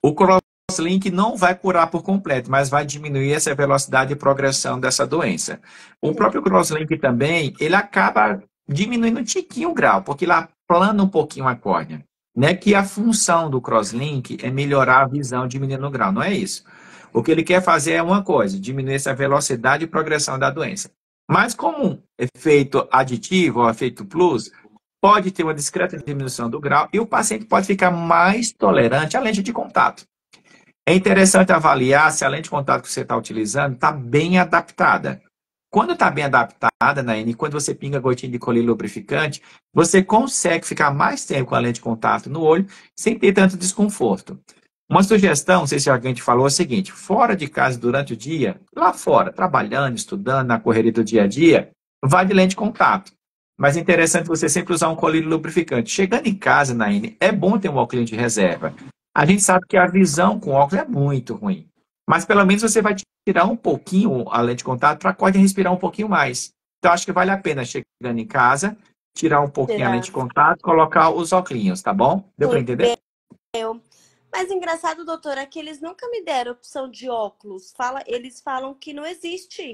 O crosslink não vai curar por completo, mas vai diminuir essa velocidade de progressão dessa doença. O próprio crosslink também, ele acaba diminuindo um tiquinho o grau, porque ele aplana um pouquinho a córnea. Né? Que a função do crosslink é melhorar a visão diminuindo o grau, não é isso? O que ele quer fazer é uma coisa, diminuir essa velocidade de progressão da doença. Mas como um efeito aditivo ou efeito plus, pode ter uma discreta diminuição do grau e o paciente pode ficar mais tolerante à lente de contato. É interessante avaliar se a lente de contato que você está utilizando está bem adaptada. Quando está bem adaptada, Naine, quando você pinga gotinha de colírio lubrificante, você consegue ficar mais tempo com a lente de contato no olho sem ter tanto desconforto. Uma sugestão, não sei se alguém te falou, é o seguinte: fora de casa durante o dia, lá fora, trabalhando, estudando, na correria do dia a dia, vai de lente de contato. Mas é interessante você sempre usar um colírio lubrificante. Chegando em casa, Naine, é bom ter um óculos de reserva. A gente sabe que a visão com óculos é muito ruim. Mas pelo menos você vai tirar um pouquinho a lente de contato para a córnea respirar um pouquinho mais. Então acho que vale a pena, chegando em casa, tirar um pouquinho a lente de contato, colocar os óculos, tá bom? Deu para entender? Mas engraçado, doutora, é que eles nunca me deram opção de óculos. Eles falam que não existe.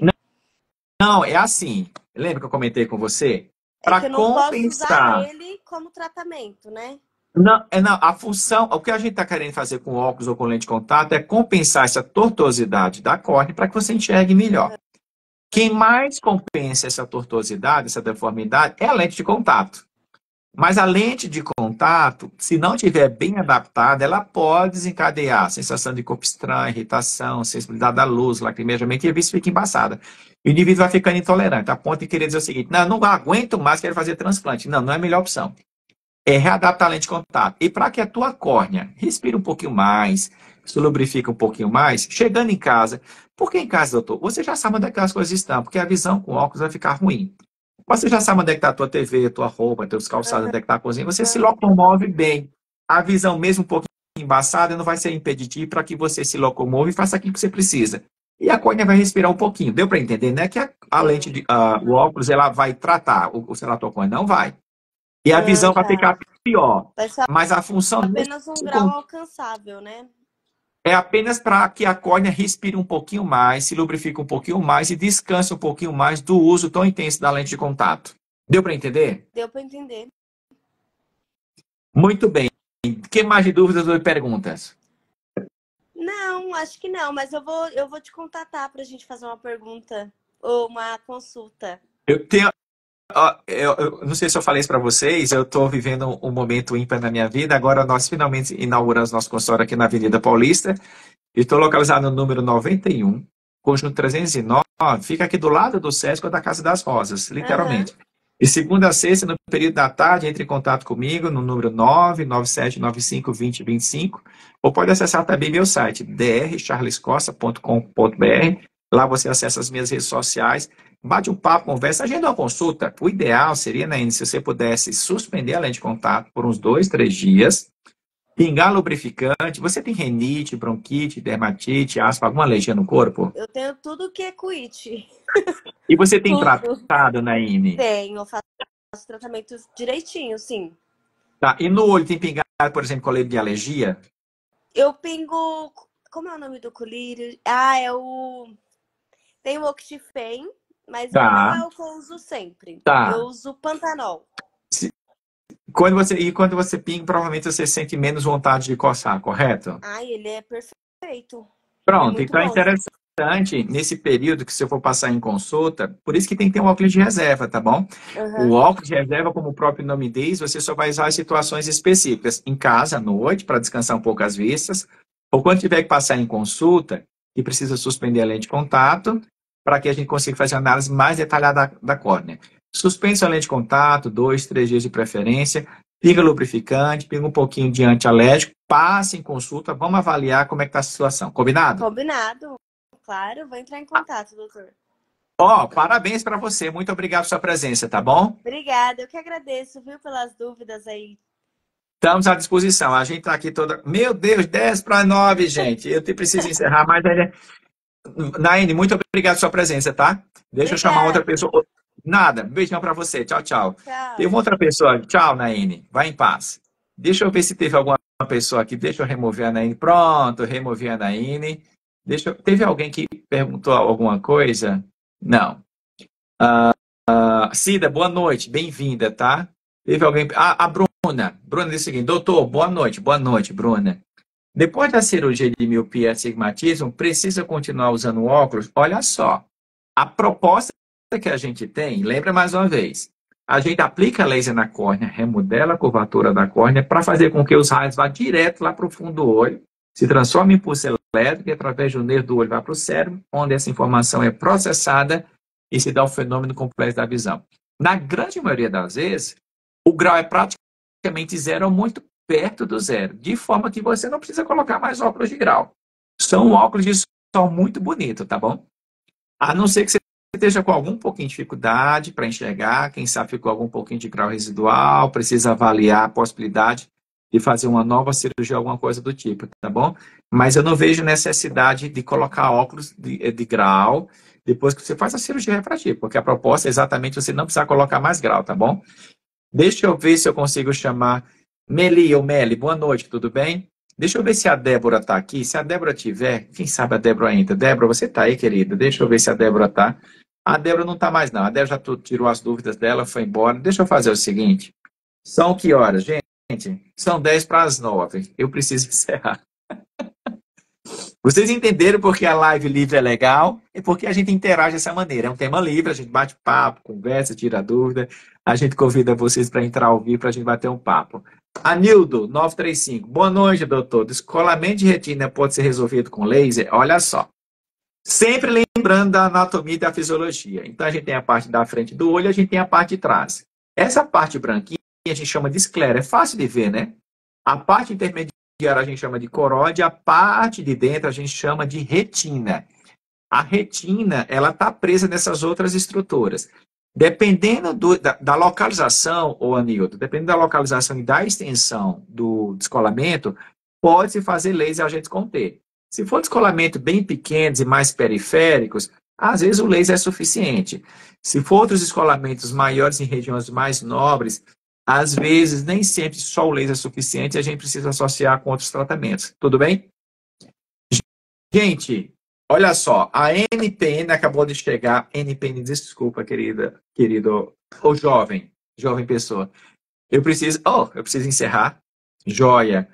Não, é assim. Lembra que eu comentei com você? É que Para eu não posso usar compensar. ele como tratamento, né? Não, a função, o que a gente está querendo fazer com óculos ou com lente de contato é compensar essa tortuosidade da córnea para que você enxergue melhor. Quem mais compensa essa tortuosidade, essa deformidade, é a lente de contato. Mas a lente de contato, se não estiver bem adaptada, ela pode desencadear sensação de corpo estranho, irritação, sensibilidade à luz, lacrimejamento, e a vista fica embaçada. E o indivíduo vai ficando intolerante, a ponto de querer dizer o seguinte: não, não aguento mais, quero fazer transplante. Não, não é a melhor opção. É readaptar a lente de contato. E para que a tua córnea respire um pouquinho mais, se lubrifique um pouquinho mais, chegando em casa. Por que em casa, doutor? Você já sabe onde é que as coisas estão, porque a visão com óculos vai ficar ruim. Você já sabe onde é que está a tua TV, a tua roupa, teus calçados, onde é que está a cozinha. Você se locomove bem. A visão, mesmo um pouquinho embaçada, não vai ser impeditivo para que você se locomove e faça aquilo que você precisa. E a córnea vai respirar um pouquinho. Deu para entender, né? Que a lente, o óculos, ela vai tratar o ceratocone. Não vai. E a visão vai Tá. ficar pior. Vai ser Mas a função apenas um grau alcançável, né? é apenas para que a córnea respire um pouquinho mais, se lubrifique um pouquinho mais e descanse um pouquinho mais do uso tão intenso da lente de contato. Deu para entender? Deu para entender. Muito bem. Que mais de dúvidas ou perguntas? Não, acho que não, mas eu vou te contatar para a gente fazer uma pergunta ou uma consulta. Eu tenho. Eu não sei se eu falei isso para vocês, eu estou vivendo um momento ímpar na minha vida. Agora nós finalmente inauguramos nosso consultório aqui na Avenida Paulista. Estou localizado no número 91, conjunto 309. Fica aqui do lado do Sesc ou da Casa das Rosas, literalmente. E segunda a sexta, no período da tarde, entre em contato comigo no número 997952025, ou pode acessar também meu site, drcharlescosta.com.br. Lá você acessa as minhas redes sociais, bate um papo, conversa, agenda uma consulta. O ideal seria, né, se você pudesse suspender a lente de contato por uns 2, 3 dias, pingar lubrificante. Você tem renite, bronquite, dermatite, aspa, alguma alergia no corpo? Eu tenho tudo que é quit. E você tem Tudo. tratado, Naine? Tenho, eu faço tratamentos direitinho, sim. Tá. E no olho tem pingado, por exemplo, colírio de alergia? Eu pingo. Como é o nome do colírio? Ah, é o. Tem o Octifen, mas não Tá, é o que eu uso sempre. Eu tá. uso Pantanol. Quando você pinga, provavelmente você sente menos vontade de coçar, correto? Ai, ele é perfeito. Ele é Pronto, muito então é bom. interessante, nesse período que se eu for passar em consulta, por isso que tem que ter um óculos de reserva, tá bom? O óculos de reserva, como o próprio nome diz, você só vai usar em situações específicas, em casa, à noite, para descansar um pouco as vistas, ou quando tiver que passar em consulta e precisa suspender a lente de contato, para que a gente consiga fazer uma análise mais detalhada da córnea. Suspende a lente de contato, 2, 3 dias de preferência, pinga lubrificante, pinga um pouquinho de antialérgico, passe em consulta, vamos avaliar como é que está a situação. Combinado? Combinado. Claro, vou entrar em contato, doutor. Ó, parabéns para você. Muito obrigado pela sua presença, tá bom? Obrigada, eu que agradeço, viu, pelas dúvidas aí. Estamos à disposição. A gente está aqui toda. Meu Deus, 10 para 9, gente. Eu preciso encerrar, mas ainda. Naine, muito obrigado pela sua presença, tá? Deixa eu chamar outra Obrigada. pessoa. Nada, beijão para você. Tchau, tchau. Teve Tchau. uma outra pessoa. Tchau, Naine. Vai em paz. Deixa eu ver se teve alguma pessoa aqui. Deixa eu remover a Naine. Pronto, removi a Naine. Teve alguém que perguntou alguma coisa? Não. Cida, boa noite, bem-vinda, tá? Teve alguém. A Bruna. Bruna disse o seguinte: doutor, boa noite, Bruna. Depois da cirurgia de miopia e astigmatismo, precisa continuar usando óculos? Olha só, a proposta que a gente tem, lembra mais uma vez, a gente aplica laser na córnea, remodela a curvatura da córnea para fazer com que os raios vá direto lá para o fundo do olho, se transforme em pulso elétrico e através do nervo do olho vá para o cérebro, onde essa informação é processada e se dá o fenômeno complexo da visão. Na grande maioria das vezes, o grau é praticamente zero ou muito perto do zero, de forma que você não precisa colocar mais óculos de grau. São óculos de sol muito bonito, tá bom? A não ser que você esteja com algum pouquinho de dificuldade para enxergar, quem sabe ficou algum pouquinho de grau residual, precisa avaliar a possibilidade de fazer uma nova cirurgia, alguma coisa do tipo, tá bom? Mas eu não vejo necessidade de colocar óculos de grau depois que você faz a cirurgia refrativa, porque a proposta é exatamente você não precisar colocar mais grau, tá bom? Deixa eu ver se eu consigo chamar Meli ou Meli, boa noite, tudo bem? Deixa eu ver se a Débora está aqui. Se a Débora tiver, quem sabe a Débora ainda. Débora, você está aí, querida? Deixa eu ver se a Débora está. A Débora não está mais, não. A Débora já tirou as dúvidas dela, foi embora. Deixa eu fazer o seguinte. São que horas, gente? São 10 para as 9. Eu preciso encerrar. Vocês entenderam porque a live livre é legal e porque a gente interage dessa maneira. É um tema livre, a gente bate papo, conversa, tira dúvida. A gente convida vocês para entrar ao vivo para a gente bater um papo. Anildo, 935. Boa noite, doutor. Descolamento de retina pode ser resolvido com laser? Olha só. Sempre lembrando da anatomia e da fisiologia. Então, a gente tem a parte da frente do olho, a gente tem a parte de trás. Essa parte branquinha a gente chama de esclera. É fácil de ver, né? A parte intermediária a gente chama de coróide, a parte de dentro a gente chama de retina. A retina, ela está presa nessas outras estruturas. Dependendo da localização, ô Anildo, dependendo da localização e da extensão do descolamento, pode-se fazer laser a gente conter. Se for descolamento bem pequenos e mais periféricos, às vezes o laser é suficiente. Se for outros descolamentos maiores em regiões mais nobres, às vezes nem sempre só o laser é suficiente e a gente precisa associar com outros tratamentos. Tudo bem? Gente, olha só, a NPN acabou de chegar. NPN, desculpa, querido, ou jovem pessoa. Eu preciso encerrar. Joia.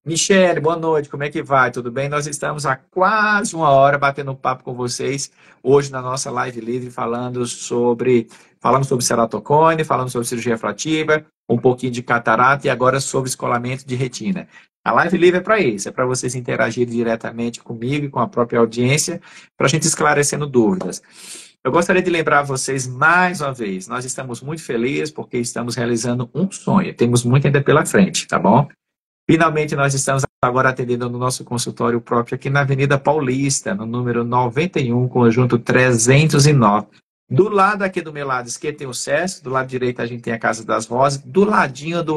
Michele, boa noite, como é que vai? Tudo bem? Nós estamos há quase uma hora batendo papo com vocês, hoje na nossa live livre, falando sobre ceratocone, falando sobre cirurgia refrativa, um pouquinho de catarata e agora sobre escolamento de retina. A live livre é para isso, é para vocês interagirem diretamente comigo e com a própria audiência, para a gente esclarecendo dúvidas. Eu gostaria de lembrar vocês mais uma vez, nós estamos muito felizes porque estamos realizando um sonho, temos muito ainda pela frente, tá bom? Finalmente, nós estamos agora atendendo no nosso consultório próprio aqui na Avenida Paulista, no número 91, conjunto 309. Do lado aqui do meu lado esquerdo tem o SESC, do lado direito a gente tem a Casa das Rosas, do ladinho da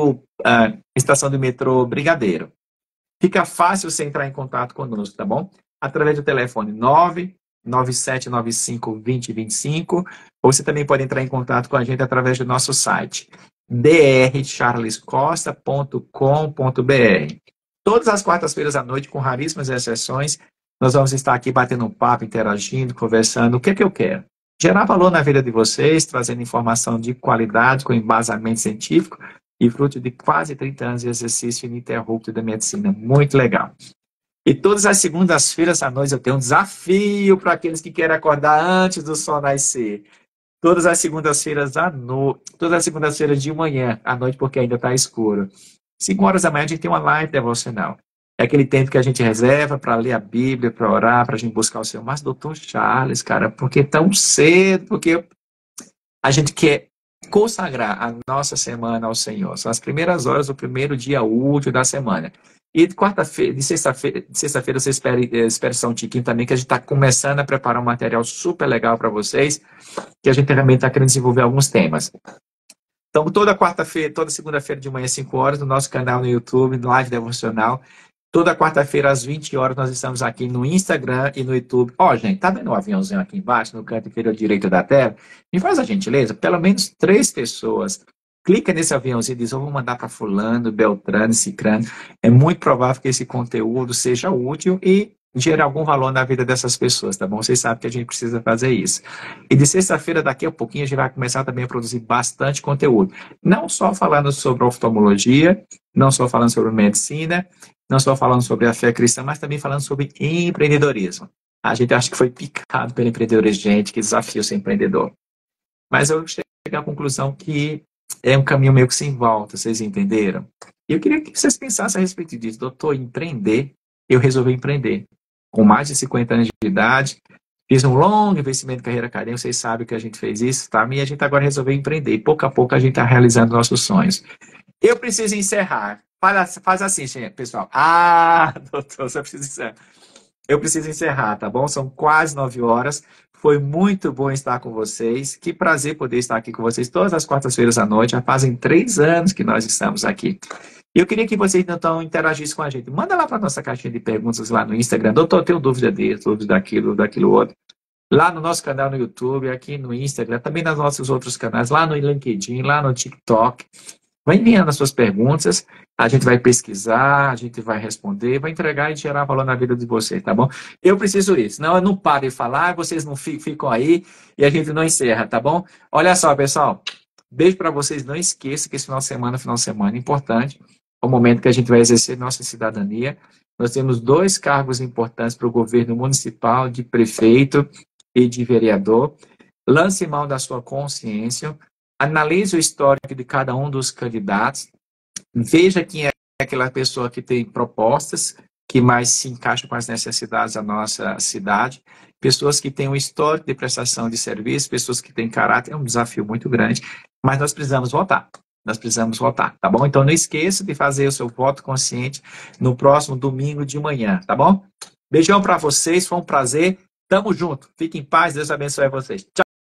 estação do metrô Brigadeiro. Fica fácil você entrar em contato conosco, tá bom? Através do telefone 99795-2025, ou você também pode entrar em contato com a gente através do nosso site drcharlescosta.com.br. Todas as quartas-feiras à noite, com raríssimas exceções, nós vamos estar aqui batendo um papo, interagindo, conversando. O que é que eu quero? Gerar valor na vida de vocês, trazendo informação de qualidade, com embasamento científico e fruto de quase 30 anos de exercício ininterrupto da medicina. Muito legal. E todas as segundas-feiras à noite eu tenho um desafio para aqueles que querem acordar antes do sol nascer. Todas as segundas-feiras de manhã, à noite, porque ainda está escuro. 5 horas da manhã a gente tem uma live devocional. É aquele tempo que a gente reserva para ler a Bíblia, para orar, para a gente buscar o Senhor. Mas, doutor Charles, cara, por que tão cedo? Porque a gente quer consagrar a nossa semana ao Senhor. São as primeiras horas do primeiro dia útil da semana. E de sexta-feira, você espere só um tiquinho também, que a gente está começando a preparar um material super legal para vocês, que a gente também está querendo desenvolver alguns temas. Então, toda segunda-feira de manhã, 5 horas, no nosso canal no YouTube, no Live Devocional. Toda quarta-feira, às 20 horas, nós estamos aqui no Instagram e no YouTube. Ó, gente, tá vendo o aviãozinho aqui embaixo, no canto inferior direito da tela? Me faz a gentileza, pelo menos 3 pessoas. Clica nesse aviãozinho e diz, eu vou mandar para fulano, beltrano, cicrano. É muito provável que esse conteúdo seja útil e gere algum valor na vida dessas pessoas, tá bom? Vocês sabem que a gente precisa fazer isso. E de sexta-feira, daqui a pouquinho, a gente vai começar também a produzir bastante conteúdo. Não só falando sobre oftalmologia, não só falando sobre medicina, não só falando sobre a fé cristã, mas também falando sobre empreendedorismo. A gente acha que foi picado pelo empreendedorismo, gente, que desafio ser empreendedor. Mas eu cheguei à conclusão que é um caminho meio que sem volta, vocês entenderam? E eu queria que vocês pensassem a respeito disso. Doutor, empreender, eu resolvi empreender. Com mais de 50 anos de idade, fiz um longo investimento em carreira acadêmica, vocês sabem que a gente fez isso, tá? E a gente agora resolveu empreender. E pouco a pouco a gente está realizando nossos sonhos. Eu preciso encerrar. Faz assim, gente, pessoal. Doutor, você precisa encerrar. Eu preciso encerrar, tá bom? São quase 9 horas. Foi muito bom estar com vocês. Que prazer poder estar aqui com vocês todas as quartas-feiras à noite. Já fazem 3 anos que nós estamos aqui. Eu queria que vocês então interagissem com a gente. Manda lá para a nossa caixinha de perguntas lá no Instagram. Doutor, eu tenho dúvida disso, dúvida daquilo outro. Lá no nosso canal no YouTube, aqui no Instagram, também nos nossos outros canais, lá no LinkedIn, lá no TikTok. Vai enviando as suas perguntas, a gente vai pesquisar, a gente vai responder, vai entregar e gerar valor na vida de vocês, tá bom? Eu preciso isso, senão eu não paro de falar, vocês não ficam aí e a gente não encerra, tá bom? Olha só, pessoal, beijo para vocês, não esqueça que esse final de semana é importante, é o momento que a gente vai exercer nossa cidadania. Nós temos 2 cargos importantes para o governo municipal, de prefeito e de vereador. Lance mão da sua consciência, analise o histórico de cada um dos candidatos, veja quem é aquela pessoa que tem propostas que mais se encaixam com as necessidades da nossa cidade, pessoas que têm um histórico de prestação de serviço, pessoas que têm caráter, é um desafio muito grande, mas nós precisamos votar. Nós precisamos votar, tá bom? Então não esqueça de fazer o seu voto consciente no próximo domingo de manhã, tá bom? Beijão para vocês, foi um prazer. Tamo junto. Fiquem em paz, Deus abençoe vocês. Tchau.